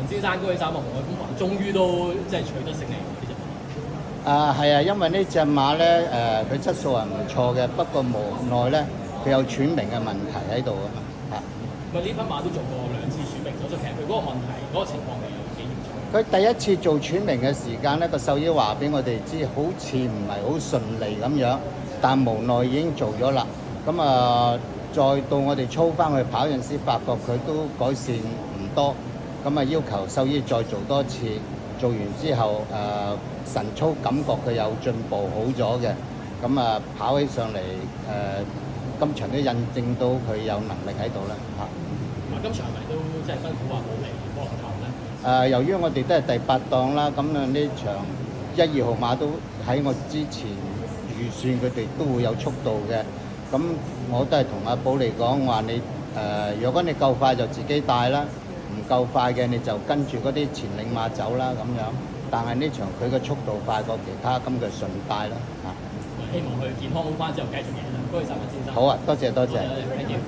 先生嗰啲三項紅海風雲，終於都即係取得勝利呢隻馬。係啊，因為呢隻馬咧佢質素係唔錯嘅，不過無奈咧佢有喘鳴嘅問題喺度啊嘛嚇。呢匹馬都做過2次喘鳴手術，其實佢嗰個問題嗰個情況係幾嚴重。佢第一次做喘鳴嘅時間咧，個獸醫話俾我哋知，好似唔係好順利咁樣，但無奈已經做咗啦。咁再到我哋操翻去跑陣時，發覺佢都改善唔多，咁要求獸醫再做多次。做完之後晨操感覺佢有進步好咗嘅，咁跑起上嚟今場都印證到佢有能力喺度啦嚇。今場係咪都即係辛苦話冇嚟幫頭咧？由於我哋都係第8檔啦，咁呢場1、2號馬都喺我之前預算佢哋都會有速度嘅，咁我都係同阿寶利講話你如果你夠快就自己帶啦，唔夠快嘅你就跟住嗰啲前領馬走啦咁樣。但係呢場佢嘅速度快過其他，咁佢順帶啦嚇。希望佢健康好翻之後繼續贏啦。多謝曬文先生。好啊，多謝。